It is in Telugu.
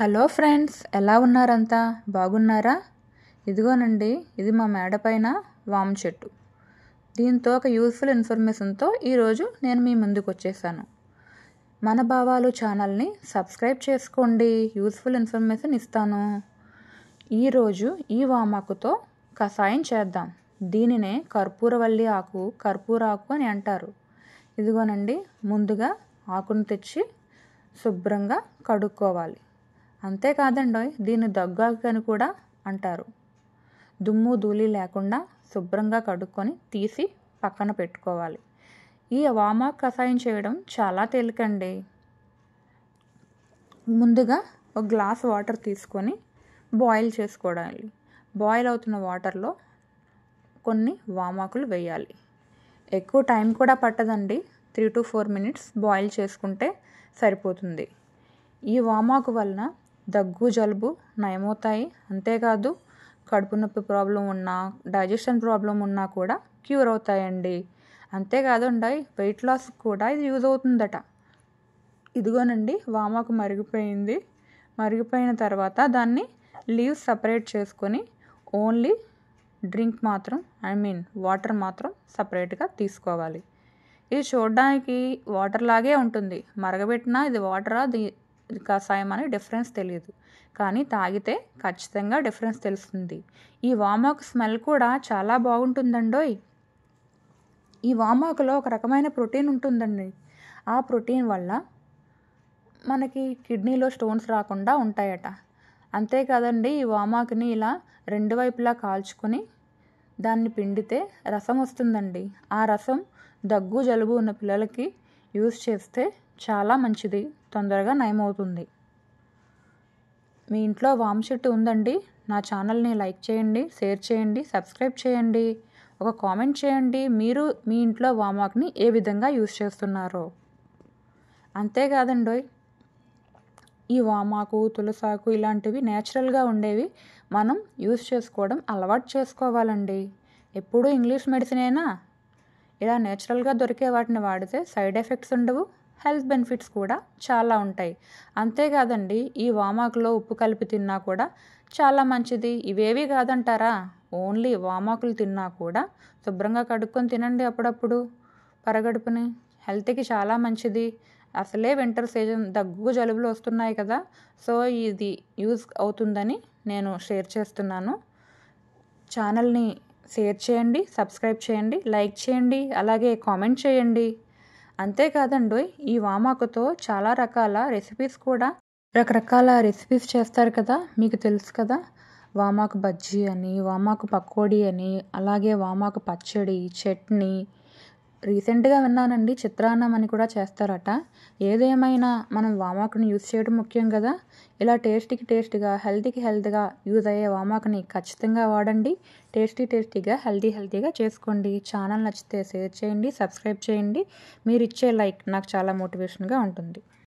హలో ఫ్రెండ్స్, ఎలా ఉన్నారంతా? బాగున్నారా? ఇదిగోనండి, ఇది మా మేడ పైన వాము చెట్టు. దీంతో ఒక యూస్ఫుల్ ఇన్ఫర్మేషన్తో ఈరోజు నేను మీ ముందుకు వచ్చేసాను. మన భావాలు ఛానల్ని సబ్స్క్రైబ్ చేసుకోండి, యూస్ఫుల్ ఇన్ఫర్మేషన్ ఇస్తాను. ఈరోజు ఈ వామాకుతో కషాయం చేద్దాం. దీనినే కర్పూరవల్లి ఆకు, కర్పూరాకు అని అంటారు. ఇదిగోనండి, ముందుగా ఆకును తెచ్చి శుభ్రంగా కడుక్కోవాలి. అంతేకాదండి, దీన్ని దగ్గాకు అని కూడా అంటారు. దుమ్ము ధూళి లేకుండా శుభ్రంగా కడుక్కొని తీసి పక్కన పెట్టుకోవాలి. ఈ వామాకు కషాయం చేయడం చాలా తేలికండి. ముందుగా ఒక గ్లాస్ వాటర్ తీసుకొని బాయిల్ చేసుకోవాలి. బాయిల్ అవుతున్న వాటర్లో కొన్ని వామాకులు వేయాలి. ఎక్కువ టైం కూడా పట్టదండి, 3 to 4 minutes బాయిల్ చేసుకుంటే సరిపోతుంది. ఈ వామాకు వలన దగ్గు జలుబు నయమవుతాయి. అంతేకాదు, కడుపు నొప్పి ప్రాబ్లం ఉన్నా, డైజెషన్ ప్రాబ్లం ఉన్నా కూడా క్యూర్ అవుతాయండి. అంతేకాదండి, వెయిట్ లాస్ కూడా ఇది యూజ్ అవుతుందట. ఇదిగోనండి, వామాకు మరిగిపోయింది. మరిగిపోయిన తర్వాత దాన్ని లీవ్స్ సపరేట్ చేసుకొని ఓన్లీ డ్రింక్ మాత్రం వాటర్ మాత్రం సపరేట్గా తీసుకోవాలి. ఇది చూడడానికి వాటర్ లాగే ఉంటుంది. మరగబెట్టినా ఇది వాటరా కషాయం అని డిఫరెన్స్ తెలియదు, కానీ తాగితే ఖచ్చితంగా డిఫరెన్స్ తెలుస్తుంది. ఈ వామాకు స్మెల్ కూడా చాలా బాగుంటుందండోయ్. ఈ వామాకులో ఒక రకమైన ప్రోటీన్ ఉంటుందండి. ఆ ప్రోటీన్ వల్ల మనకి కిడ్నీలో స్టోన్స్ రాకుండా ఉంటాయట. అంతేకాదండి, ఈ వామాకుని ఇలా 2 వైపులా కాల్చుకొని దాన్ని పిండితే రసం వస్తుందండి. ఆ రసం దగ్గు జలుబు ఉన్న పిల్లలకి యూజ్ చేస్తే చాలా మంచిది, తొందరగా నయమవుతుంది. మీ ఇంట్లో వాము చెట్టు ఉందండి? నా ఛానల్ని లైక్ చేయండి, షేర్ చేయండి, సబ్స్క్రైబ్ చేయండి. ఒక కామెంట్ చేయండి, మీరు మీ ఇంట్లో వామాకుని ఏ విధంగా యూజ్ చేస్తున్నారో. అంతేకాదండి, ఈ వామాకు తులసాకు ఇలాంటివి నేచురల్గా ఉండేవి మనం యూజ్ చేసుకోవడం అలవాటు చేసుకోవాలండి. ఎప్పుడూ ఇంగ్లీష్ మెడిసినేనా? ఇలా నేచురల్గా దొరికే వాటిని వాడితే సైడ్ ఎఫెక్ట్స్ ఉండవు, హెల్త్ బెనిఫిట్స్ కూడా చాలా ఉంటాయి. అంతేకాదండి, ఈ వామాకులో ఉప్పు కలిపి తిన్నా కూడా చాలా మంచిది. ఇవేవి కాదంటారా? ఓన్లీ వామాకులు తిన్నా కూడా శుభ్రంగా కడుక్కొని తినండి అప్పుడప్పుడు. పరగడుపుని హెల్త్కి చాలా మంచిది. అసలే వింటర్ సీజన్, దగ్గు జలుబులు వస్తున్నాయి కదా, సో ఇది యూజ్ అవుతుందని నేను షేర్ చేస్తున్నాను. ఛానల్ని షేర్ చేయండి, సబ్స్క్రైబ్ చేయండి, లైక్ చేయండి, అలాగే కామెంట్ చేయండి. అంతేకాదండి, ఈ వామాకుతో చాలా రకరకాల రెసిపీస్ చేస్తారు కదా, మీకు తెలుసు కదా. వామాకు బజ్జీ అని, వామాకు పకోడీ అని, అలాగే వామాకు పచ్చడి, చట్నీ, రీసెంట్గా విన్నానండి చిత్రాన్నం అని కూడా చేస్తారట. ఏదేమైనా మనం వామాకుని యూజ్ చేయడం ముఖ్యం కదా. ఇలా టేస్టీగా హెల్తీగా యూజ్ అయ్యే వామాకుని ఖచ్చితంగా వాడండి. టేస్టీగా హెల్తీగా చేసుకోండి. ఛానల్ నచ్చితే షేర్ చేయండి, సబ్స్క్రైబ్ చేయండి. మీరు ఇచ్చే లైక్ నాకు చాలా మోటివేషన్గా ఉంటుంది.